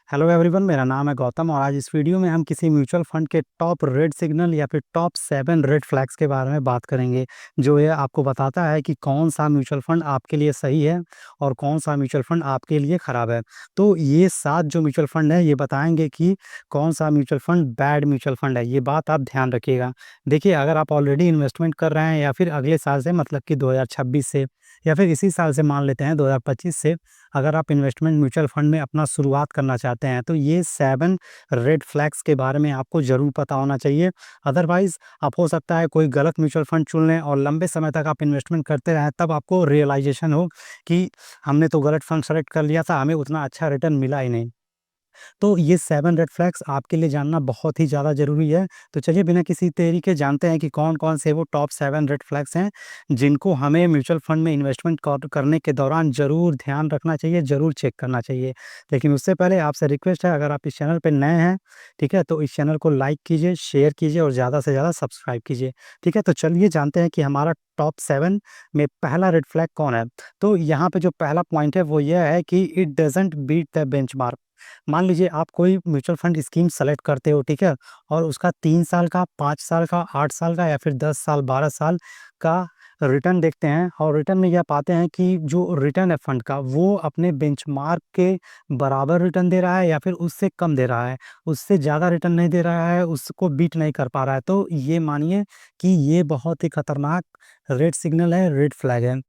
Hello everyone, मेरा नाम है गौतम और आज इस वीडियो में हम किसी म्यूचुअल फंड के टॉप रेड सिग्नल या फिर टॉप 7 रेड फ्लैग्स के बारे में बात करेंगे। जो ये आपको बताता है कि कौन सा म्यूचुअल फंड आपके लिए सही है और कौन सा म्यूचुअल फंड आपके लिए ख़राब है। तो ये 7 जो म्यूचुअल फंड है ये बताएंगे कि कौन सा mutual fund bad mutual fund है। ये बात आप ध्यान रखिएगा। देखिए, अगर आप ऑलरेडी इन्वेस्टमेंट कर रहे हैं या फिर अगले साल से मतलब कि 2026 से या फिर इसी साल से मान लेते हैं 2025 से अगर आप इन्वेस्टमेंट म्यूचुअल फंड में अपना शुरुआत करना चाहते हैं तो ये 7 रेड फ्लैग्स के बारे में आपको ज़रूर पता होना चाहिए। अदरवाइज़ आप हो सकता है कोई गलत म्यूचुअल फंड चुन लें और लंबे समय तक आप इन्वेस्टमेंट करते रहें, तब आपको रियलाइज़ेशन हो कि हमने तो गलत फंड सेलेक्ट कर लिया था, हमें उतना अच्छा रिटर्न मिला ही नहीं। तो ये 7 रेड फ्लैग्स आपके लिए जानना बहुत ही ज़्यादा ज़रूरी है। तो चलिए बिना किसी देरी के जानते हैं कि कौन-कौन से वो टॉप 7 रेड फ्लैग्स हैं, जिनको हमें म्यूचुअल फंड में इन्वेस्टमेंट करने के दौरान ज़रूर ध्यान रखना चाहिए, ज़रूर चेक करना चाहिए। लेकिन उससे पहले आपसे रिक्वेस्ट है, अगर आप इस चैनल पे नए हैं, ठीक है? तो इस चैनल को लाइक कीजिए, शेयर कीजिए और ज़्यादा से ज़्यादा सब्सक्राइब कीजिए, ठीक है? तो चलिए जानते हैं कि हमारा टॉप 7 में पहला रेड फ्लैग कौन है? तो यहाँ पे जो पहला पॉइंट है वो ये है कि it doesn't beat the benchmark. मान लीजिए आप कोई म्यूचुअल फंड स्कीम सेलेक्ट करते हो, ठीक है? और उसका 3 साल का, 5 साल का, 8 साल का या फिर 10 साल, 12 साल का रिटर्न देखते हैं और रिटर्न में यह पाते हैं कि जो रिटर्न है फंड का, वो अपने बेंचमार्क के बराबर रिटर्न दे रहा है या फिर उससे कम दे रहा है। उससे ज़्यादा रिटर्न नहीं दे रहा है, उसको बीट नहीं कर पा रहा है। तो ये मानिए कि ये बहुत ही खतरनाक रेड सिग्नल है, रेड फ्लैग है।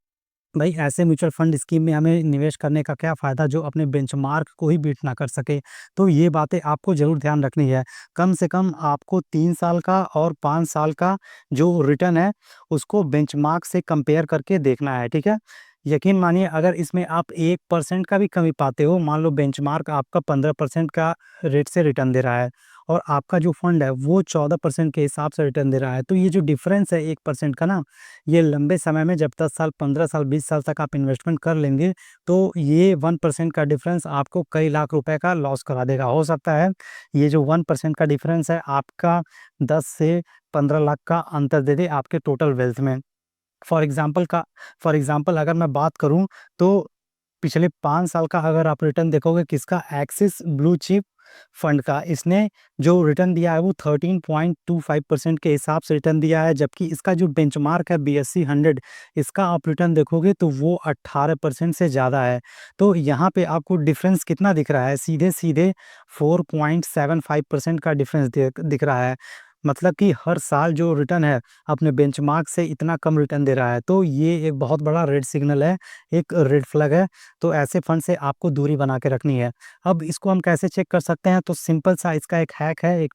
भाई, ऐसे म्यूचुअल फंड स्कीम में हमें निवेश करने का क्या फ़ायदा जो अपने बेंचमार्क को ही बीट ना कर सके। तो ये बातें आपको ज़रूर ध्यान रखनी है। कम से कम आपको 3 साल का और 5 साल का जो रिटर्न है, उसको बेंचमार्क से कंपेयर करके देखना है, ठीक है? यकीन मानिए, अगर इसमें आप 1% का भी कमी पाते हो, मान लो बेंचमार्क आपका 15% का रेट से रिटर्न दे रहा है और आपका जो फंड है वो 14% के हिसाब से रिटर्न दे रहा है। तो ये जो डिफरेंस है 1% का ना, ये लंबे समय में जब 10 साल, 15 साल, 20 साल तक आप इन्वेस्टमेंट कर लेंगे, तो ये 1% का डिफरेंस आपको कई लाख रुपए का लॉस करा देगा। हो सकता है ये जो 1% का डिफरेंस है आपका 10 से 15 लाख का अंतर दे दे आपके टोटल वेल्थ में। फॉर एग्ज़ाम्पल अगर मैं बात करूँ तो पिछले 5 साल का अगर आप रिटर्न देखोगे किसका, एक्सिस ब्लू चिप फंड का, इसने जो रिटर्न दिया है वो 13.25% के हिसाब से रिटर्न दिया है, जबकि इसका जो बेंचमार्क है बीएसई 100, इसका आप रिटर्न देखोगे तो वो 18% से ज़्यादा है। तो यहाँ पे आपको डिफरेंस कितना दिख रहा है? सीधे-सीधे 4.75% का डिफरेंस दिख रहा है। मतलब कि हर साल जो रिटर्न है अपने बेंचमार्क से इतना कम रिटर्न दे रहा है। तो ये एक बहुत बड़ा रेड सिग्नल है, एक रेड फ्लैग है। तो ऐसे फंड से आपको दूरी बना के रखनी है। अब इसको हम कैसे चेक कर सकते हैं? तो सिंपल सा इसका एक हैक है, एक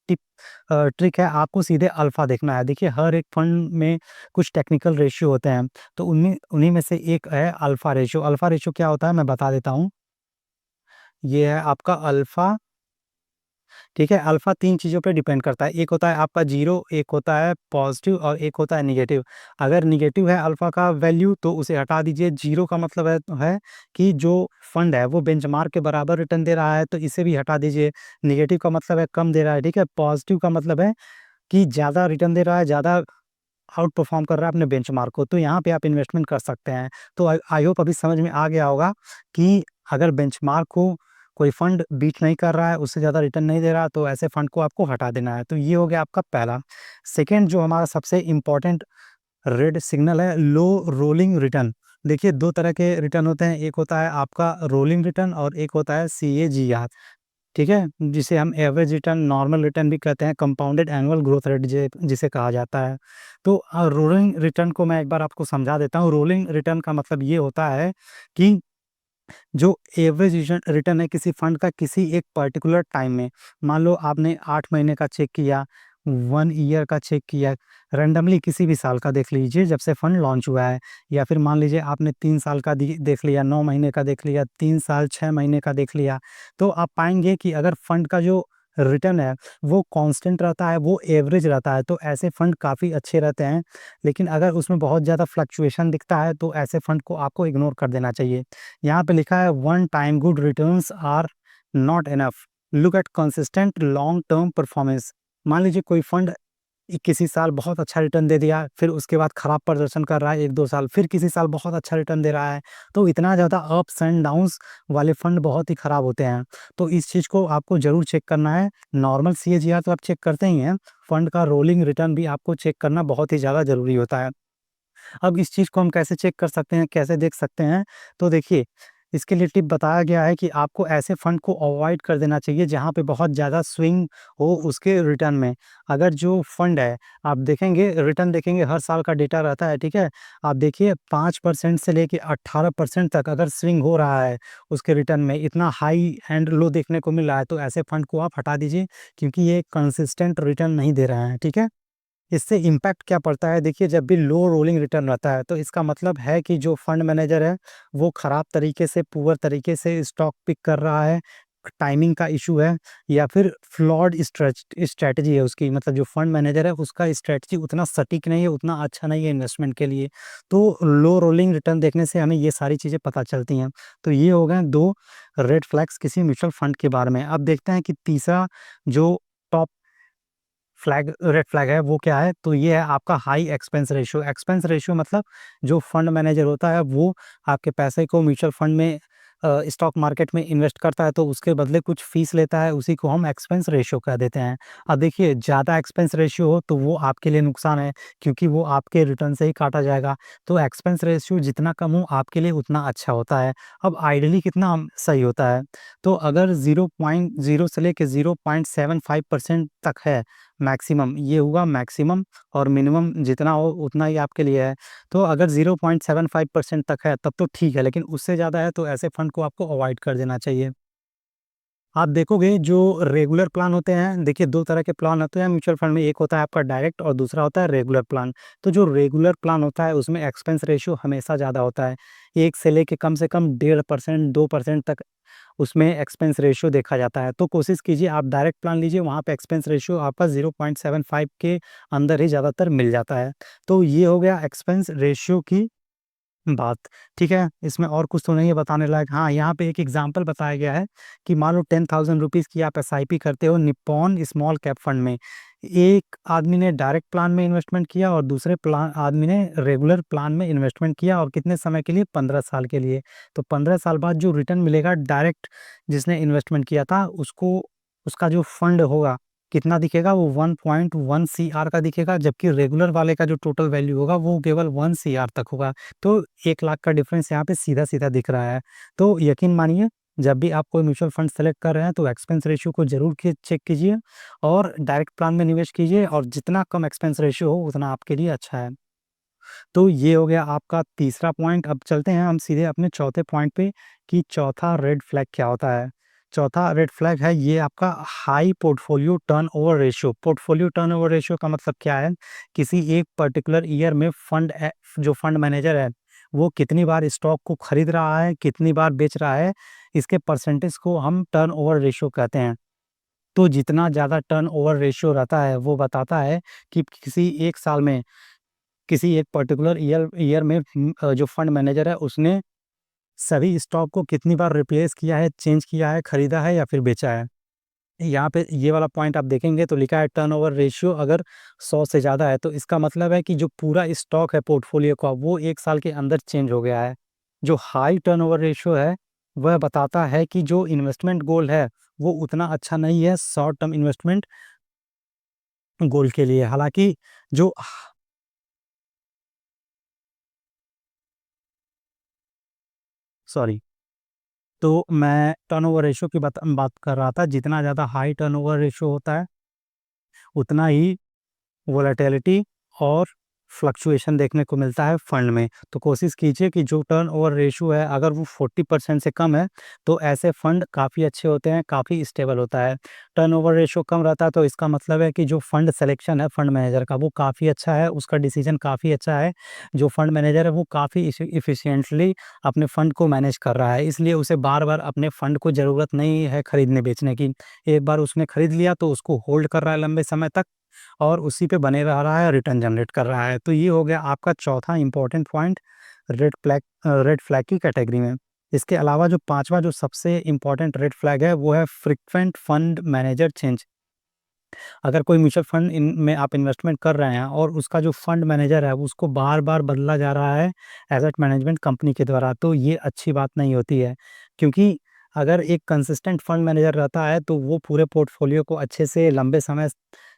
ट्रिक है, आपको सीधे अल्फ़ा देखना है। देखिए, हर एक फंड में कुछ टेक्निकल रेशियो होते हैं, तो उनमें उन्हीं में से एक है अल्फ़ा रेशियो। अल्फ़ा रेशियो क्या होता है मैं बता देता हूँ। ये है आपका अल्फ़ा, ठीक है? अल्फ़ा 3 चीज़ों पे डिपेंड करता है। एक होता है आपका 0, एक होता है पॉज़िटिव और एक होता है नेगेटिव। अगर नेगेटिव है अल्फ़ा का वैल्यू तो उसे हटा दीजिए। 0 का मतलब है कि जो फंड है वो बेंचमार्क के बराबर रिटर्न दे रहा है, तो इसे भी हटा दीजिए। नेगेटिव का मतलब है कम दे रहा है, ठीक है? पॉज़िटिव का मतलब है कि ज़्यादा रिटर्न दे रहा है, ज़्यादा आउट परफ़ॉर्म कर रहा है अपने बेंचमार्क को, तो यहाँ पे आप इन्वेस्टमेंट कर सकते हैं। तो आई आई होप अभी समझ में आ गया होगा कि अगर बेंचमार्क को कोई फंड बीट नहीं कर रहा है, उससे ज़्यादा रिटर्न नहीं दे रहा, तो ऐसे फंड को आपको हटा देना है। तो ये हो गया आपका पहला। सेकंड जो हमारा सबसे इम्पोर्टेंट रेड सिग्नल है, लो रोलिंग रिटर्न। देखिए, 2 तरह के रिटर्न होते हैं, एक होता है आपका रोलिंग रिटर्न और एक होता है सीएजीआर। ठीक है? जिसे हम एवरेज रिटर्न, नॉर्मल रिटर्न भी कहते हैं, कंपाउंडेड एनुअल ग्रोथ रेट जिसे कहा जाता है। तो रोलिंग रिटर्न को मैं एक बार आपको समझा देता हूँ। रोलिंग रिटर्न का मतलब ये होता है कि जो एवरेज रिटर्न है किसी फंड का किसी एक पर्टिकुलर टाइम में, मान लो आपने 8 महीने का चेक किया, 1 ईयर का चेक किया, रैंडमली किसी भी साल का देख लीजिए जब से फंड लॉन्च हुआ है, या फिर मान लीजिए आपने 3 साल का देख लिया, 9 महीने का देख लिया, 3 साल 6 महीने का देख लिया। तो आप पाएँगे कि अगर फंड का जो रिटर्न है वो कांस्टेंट रहता है, वो एवरेज रहता है, तो ऐसे फंड काफ़ी अच्छे रहते हैं। लेकिन अगर उसमें बहुत ज़्यादा फ्लक्चुएशन दिखता है तो ऐसे फंड को आपको इग्नोर कर देना चाहिए। यहाँ पे लिखा है one time good returns are not enough, look at consistent long term performance. मान लीजिए कोई फंड किसी साल बहुत अच्छा रिटर्न दे दिया, फिर उसके बाद खराब प्रदर्शन कर रहा है 1-2 साल, फिर किसी साल बहुत अच्छा रिटर्न दे रहा है। तो इतना ज़्यादा अप्स एंड डाउन्स वाले फंड बहुत ही खराब होते हैं। तो इस चीज़ को आपको ज़रूर चेक करना है। नॉर्मल सीएजीआर तो आप चेक करते ही हैं, फंड का रोलिंग रिटर्न भी आपको चेक करना बहुत ही ज़्यादा ज़रूरी होता है। अब इस चीज़ को हम कैसे चेक कर सकते हैं, कैसे देख सकते हैं? तो देखिए, इसके लिए टिप बताया गया है कि आपको ऐसे फंड को अवॉइड कर देना चाहिए जहाँ पे बहुत ज़्यादा स्विंग हो उसके रिटर्न में। अगर जो फंड है, आप देखेंगे रिटर्न देखेंगे, हर साल का डेटा रहता है, ठीक है? आप देखिए 5% से लेके 18% तक अगर स्विंग हो रहा है उसके रिटर्न में, इतना हाई एंड लो देखने को मिल रहा है, तो ऐसे फंड को आप हटा दीजिए, क्योंकि ये कंसिस्टेंट रिटर्न नहीं दे रहे हैं, ठीक है? इससे इम्पैक्ट क्या पड़ता है, देखिए जब भी लो रोलिंग रिटर्न रहता है तो इसका मतलब है कि जो फंड मैनेजर है वो खराब तरीके से, पुअर तरीके से स्टॉक पिक कर रहा है, टाइमिंग का इशू है, या फिर फ्लॉड स्ट्रैटेजी है उसकी, मतलब जो फंड मैनेजर है उसका स्ट्रैटेजी उतना सटीक नहीं है, उतना अच्छा नहीं है इन्वेस्टमेंट के लिए। तो लो रोलिंग रिटर्न देखने से हमें ये सारी चीज़ें पता चलती हैं। तो ये हो गए दो रेड फ्लैग्स किसी म्यूचुअल फंड के बारे में। अब देखते हैं कि तीसरा जो टॉप रेड फ्लैग है वो क्या है? तो ये है आपका high expense ratio. Expense ratio मतलब जो फंड मैनेजर होता है वो आपके पैसे को म्यूचुअल फंड में स्टॉक मार्केट में इन्वेस्ट करता है, तो उसके बदले कुछ फीस लेता है, उसी को हम एक्सपेंस रेशियो कह देते हैं। अब देखिए ज़्यादा एक्सपेंस रेशियो हो तो वो आपके लिए नुकसान है, क्योंकि वो आपके रिटर्न से ही काटा जाएगा। तो एक्सपेंस रेशियो जितना कम हो आपके लिए उतना अच्छा होता है। अब आइडियली कितना सही होता है? तो अगर 0.0 से लेके 0.75% तक है मैक्सिमम, ये हुआ मैक्सिमम, और मिनिमम जितना हो उतना ही आपके लिए है। तो अगर 0.75% तक है तब तो ठीक है, लेकिन उससे ज़्यादा है तो ऐसे फंड को आपको अवॉइड कर देना चाहिए। आप देखोगे जो रेगुलर प्लान होते हैं, देखिए 2 तरह के प्लान होते हैं म्यूचुअल फंड में, एक होता है आपका डायरेक्ट और दूसरा होता है रेगुलर प्लान। तो जो रेगुलर प्लान होता है उसमें एक्सपेंस रेशियो हमेशा ज़्यादा होता है। 1 से लेके कम से कम 1.5% 2% तक उसमें एक्सपेंस रेशियो देखा जाता है। तो कोशिश कीजिए आप डायरेक्ट प्लान लीजिए, वहाँ पे एक्सपेंस रेशियो आपका 0.75 के अंदर ही ज़्यादातर मिल जाता है। तो ये हो गया एक्सपेंस रेशियो की बात, ठीक है? इसमें और कुछ तो नहीं है बताने लायक। हाँ, यहाँ पे एक एग्ज़ाम्पल बताया गया है कि मान लो ₹10,000 की आप एसआईपी करते हो निप्पॉन स्मॉल कैप फंड में। एक आदमी ने डायरेक्ट प्लान में इन्वेस्टमेंट किया और दूसरे प्लान आदमी ने रेगुलर प्लान में इन्वेस्टमेंट किया, और कितने समय के लिए? 15 साल के लिए। तो 15 साल बाद जो रिटर्न मिलेगा डायरेक्ट जिसने इन्वेस्टमेंट किया था उसको, उसका जो फंड होगा कितना दिखेगा? वो 1.1 सीआर का दिखेगा, जबकि रेगुलर वाले का जो टोटल वैल्यू होगा वो केवल 1 सीआर तक होगा। तो 1 लाख का डिफरेंस यहाँ पे सीधा-सीधा दिख रहा है। तो यकीन मानिए, जब भी आप कोई म्यूचुअल फंड सेलेक्ट कर रहे हैं तो एक्सपेंस रेशियो को ज़रूर के चेक कीजिए, और डायरेक्ट प्लान में निवेश कीजिए, और जितना कम एक्सपेंस रेशियो हो उतना आपके लिए अच्छा है। तो ये हो गया आपका तीसरा पॉइंट। अब चलते हैं हम सीधे अपने चौथे पॉइंट पे कि चौथा रेड फ्लैग क्या होता है। चौथा रेड फ्लैग है ये आपका high portfolio turnover ratio. Portfolio turnover ratio का मतलब क्या है? किसी एक पर्टिकुलर ईयर में जो फंड मैनेजर है वो कितनी बार स्टॉक को खरीद रहा है, कितनी बार बेच रहा है, इसके परसेंटेज को हम टर्नओवर रेशियो कहते हैं। तो जितना ज़्यादा टर्नओवर रेशियो रहता है वो बताता है कि किसी एक साल में, किसी एक पर्टिकुलर ईयर ईयर में जो फंड मैनेजर है उसने सभी स्टॉक को कितनी बार रिप्लेस किया है, चेंज किया है, खरीदा है या फिर बेचा है। यहाँ पे ये वाला पॉइंट आप देखेंगे तो लिखा है टर्नओवर रेशियो अगर 100 से ज़्यादा है, तो इसका मतलब है कि जो पूरा स्टॉक है पोर्टफोलियो का वो 1 साल के अंदर चेंज हो गया है। जो हाई टर्नओवर रेशियो है वह बताता है कि जो इन्वेस्टमेंट गोल है वो उतना अच्छा नहीं है शॉर्ट टर्म इन्वेस्टमेंट गोल के लिए। हालाँकि जो सॉरी, तो मैं टर्नओवर रेशियो की बात कर रहा था। जितना ज़्यादा हाई टर्नओवर रेशियो होता है, उतना ही वोलेटिलिटी और फ्लक्चुएशन देखने को मिलता है फंड में। तो कोशिश कीजिए कि जो टर्नओवर रेशियो है अगर वो 40% से कम है, तो ऐसे फंड काफ़ी अच्छे होते हैं, काफ़ी स्टेबल होता है। टर्नओवर रेशियो कम रहता है तो इसका मतलब है कि जो फंड सिलेक्शन है फंड मैनेजर का वो काफ़ी अच्छा है, उसका डिसीजन काफ़ी अच्छा है। जो फंड मैनेजर है वो काफ़ी एफिशिएंटली अपने फंड को मैनेज कर रहा है, इसलिए उसे बार-बार अपने फंड को ज़रूरत नहीं है खरीदने-बेचने की। एक बार उसने खरीद लिया तो उसको होल्ड कर रहा है लंबे समय तक, और उसी पे बने रह रहा है, रिटर्न जनरेट कर रहा है। तो ये हो गया आपका चौथा इम्पोर्टेंट पॉइंट रेड फ्लैग की कैटेगरी में। इसके अलावा जो पाँचवा जो सबसे इम्पोर्टेंट रेड फ्लैग है वो है फ्रीक्वेंट फंड मैनेजर चेंज। अगर कोई म्यूचुअल फंड इन में आप इन्वेस्टमेंट कर रहे हैं और उसका जो फंड मैनेजर है उसको बार-बार बदला जा रहा है एसेट मैनेजमेंट कंपनी के द्वारा, तो ये अच्छी बात नहीं होती है। क्योंकि अगर एक कंसिस्टेंट फंड मैनेजर रहता है तो वो पूरे पोर्टफोलियो को अच्छे से लंबे समय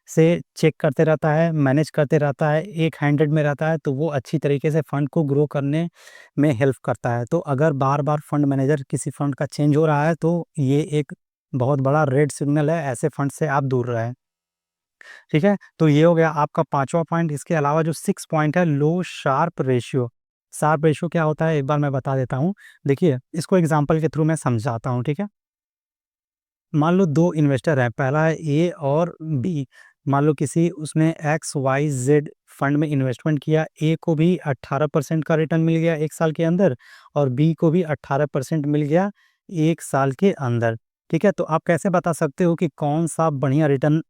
से चेक करते रहता है, मैनेज करते रहता है, एक हैंडेड में रहता है, तो वो अच्छी तरीके से फंड को ग्रो करने में हेल्प करता है। तो अगर बार-बार फंड मैनेजर किसी फंड का चेंज हो रहा है तो ये एक बहुत बड़ा रेड सिग्नल है, ऐसे फंड से आप दूर रहें। ठीक है? तो ये हो गया आपका 5वां पॉइंट। इसके अलावा जो 6 पॉइंट है, लो शार्प रेशियो। शार्प रेशियो क्या होता है एक बार मैं बता देता हूँ। देखिए, इसको एग्ज़ाम्पल के थ्रू मैं समझाता हूँ, ठीक है? मान लो 2 इन्वेस्टर हैं, पहला है ए और बी। मान लो किसी उसने एक्स, वाई, ज़ेड फंड में इन्वेस्टमेंट किया, ए को भी 18% का रिटर्न मिल गया 1 साल के अंदर और बी को भी 18% मिल गया 1 साल के अंदर। ठीक है? तो आप कैसे बता सकते हो कि कौन-सा बढ़िया रिटर्न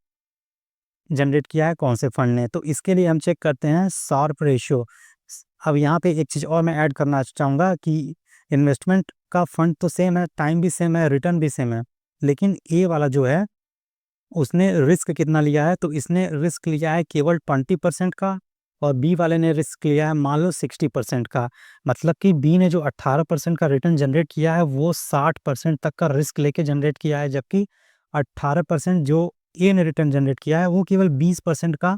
जनरेट किया है कौन से फंड ने? तो इसके लिए हम चेक करते हैं शार्प रेशियो। अब यहाँ पे एक चीज़ और मैं ऐड करना चाहूँगा कि इन्वेस्टमेंट का फंड तो सेम है, टाइम भी सेम है, रिटर्न भी सेम है। लेकिन ए वाला जो है, उसने रिस्क कितना लिया है? तो इसने रिस्क लिया है केवल 20% का और बी वाले ने रिस्क लिया है मान लो 60% का। मतलब कि बी ने जो 18% का रिटर्न जनरेट किया है, वो 60% तक का रिस्क लेके जनरेट किया है, जबकि 18% जो ए ने रिटर्न जनरेट किया है, वो केवल 20% का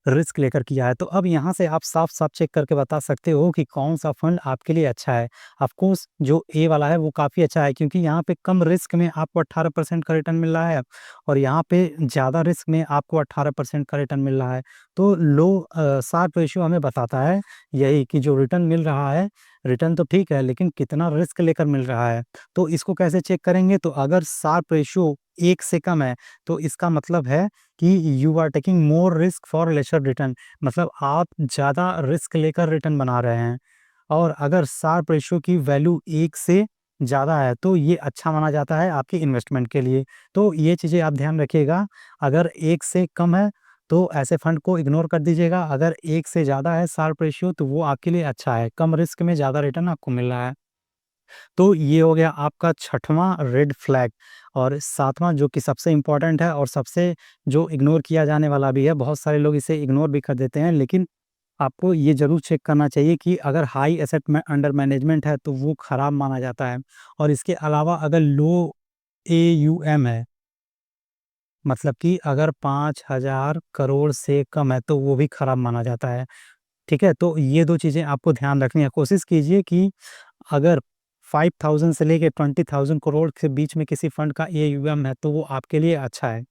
रिस्क लेकर किया है। तो अब यहाँ से आप साफ-साफ चेक करके बता सकते हो कि कौन-सा फंड आपके लिए अच्छा है। ऑफ कोर्स जो ए वाला है वो काफ़ी अच्छा है, क्योंकि यहाँ पे कम रिस्क में आपको 18% का रिटर्न मिल रहा है और यहाँ पे ज़्यादा रिस्क में आपको 18% का रिटर्न मिल रहा है। तो शार्प रेशियो हमें बताता है यही कि जो रिटर्न मिल रहा है, रिटर्न तो ठीक है लेकिन कितना रिस्क लेकर मिल रहा है। तो इसको कैसे चेक करेंगे? तो अगर शार्प रेशियो 1 से कम है, तो इसका मतलब है कि you are taking more risk for lesser return, मतलब आप ज़्यादा रिस्क लेकर रिटर्न बना रहे हैं। और अगर शार्प रेशियो की वैल्यू 1 से ज़्यादा है, तो ये अच्छा माना जाता है आपकी इन्वेस्टमेंट के लिए। तो ये चीज़ें आप ध्यान रखिएगा, अगर 1 से कम है, तो ऐसे फंड को इग्नोर कर दीजिएगा। अगर 1 से ज़्यादा है शार्प रेशियो, तो वो आपके लिए अच्छा है, कम रिस्क में ज़्यादा रिटर्न आपको मिल रहा है। तो ये हो गया आपका 6वां रेड फ्लैग। और 7वां जो कि सबसे इम्पोर्टेंट है और सबसे जो इग्नोर किया जाने वाला भी है, बहुत सारे लोग इसे इग्नोर भी कर देते हैं, लेकिन आपको ये ज़रूर चेक करना चाहिए कि अगर हाई एसेट में अंडर मैनेजमेंट है, तो वो खराब माना जाता है। और इसके अलावा अगर लो एयूएम है, मतलब कि अगर 5,000 करोड़ से कम है, तो वो भी खराब माना जाता है। ठीक है? तो ये 2 चीज़ें आपको ध्यान रखनी है। कोशिश कीजिए कि अगर 5,000 से लेके 20,000 करोड़ के बीच में किसी फंड का एयूएम है, तो वो आपके लिए अच्छा है।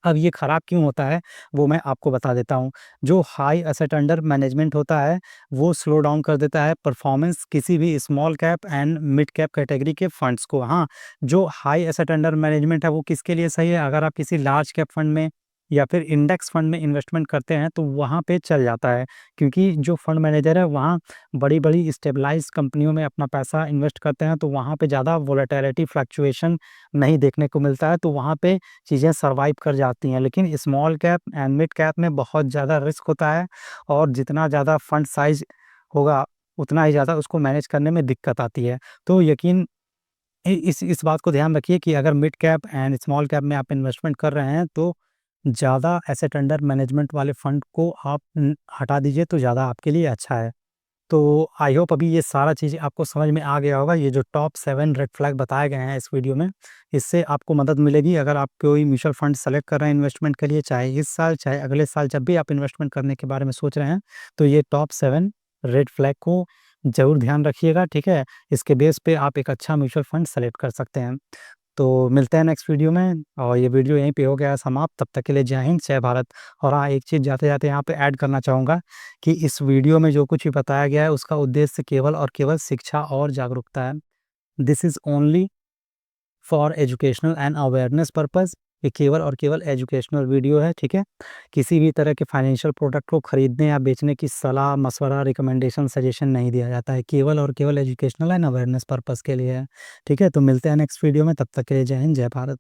अब ये खराब क्यों होता है, वो मैं आपको बता देता हूँ। जो हाई एसेट अंडर मैनेजमेंट होता है, वो स्लो डाउन कर देता है परफॉर्मेंस किसी भी small cap and mid cap category के फंड्स को। हाँ, जो हाई एसेट अंडर मैनेजमेंट है, वो किसके लिए सही है? अगर आप किसी लार्ज कैप फंड में या फिर इंडेक्स फंड में इन्वेस्टमेंट करते हैं, तो वहाँ पे चल जाता है। क्योंकि जो फंड मैनेजर है, वहाँ बड़ी-बड़ी स्टेबलाइज़्ड कंपनियों में अपना पैसा इन्वेस्ट करते हैं, तो वहाँ पे ज़्यादा वोलेटिलिटी फ्लक्चुएशन नहीं देखने को मिलता है, तो वहाँ पे चीज़ें सर्वाइव कर जाती हैं। लेकिन small cap and mid cap में बहुत ज़्यादा रिस्क होता है और जितना ज़्यादा फंड साइज़ होगा, उतना ही ज़्यादा उसको मैनेज करने में दिक्कत आती है। तो यकीन इ इस बात को ध्यान रखिए कि अगर mid cap and small cap में आप इन्वेस्टमेंट कर रहे हैं, तो ज़्यादा एसेट अंडर मैनेजमेंट वाले फंड को आप हटा दीजिए, तो ज़्यादा आपके लिए अच्छा है। तो आई होप अभी ये सारा चीज़ें आपको समझ में आ गया होगा। ये जो टॉप 7 रेड फ्लैग बताए गए हैं इस वीडियो में, इससे आपको मदद मिलेगी अगर आप कोई म्यूचुअल फंड सेलेक्ट कर रहे हैं इन्वेस्टमेंट के लिए, चाहे इस साल, चाहे अगले साल, जब भी आप इन्वेस्टमेंट करने के बारे में सोच रहे हैं, तो ये टॉप 7 रेड फ्लैग को ज़रूर ध्यान रखिएगा, ठीक है? इसके बेस पे आप एक अच्छा म्यूचुअल फंड सेलेक्ट कर सकते हैं। तो मिलते हैं नेक्स्ट वीडियो में और ये वीडियो यहीं पे हो गया है समाप्त। तब तक के लिए जय हिंद, जय भारत। और हाँ, एक चीज़ जाते-जाते यहाँ पे ऐड करना चाहूँगा कि इस वीडियो में जो कुछ भी बताया गया है, उसका उद्देश्य केवल और केवल शिक्षा और जागरूकता है। This is only for educational and awareness purpose. ये केवल और केवल एजुकेशनल वीडियो है, ठीक है? किसी भी तरह के फाइनेंशियल प्रोडक्ट को खरीदने या बेचने की सलाह, मशवरा, रिकमेंडेशन, सजेशन नहीं दिया जाता है। केवल और केवल एजुकेशनल एंड अवेयरनेस पर्पज़ के लिए है, ठीक है? तो मिलते हैं नेक्स्ट वीडियो में, तब तक के लिए जय हिंद, जय भारत।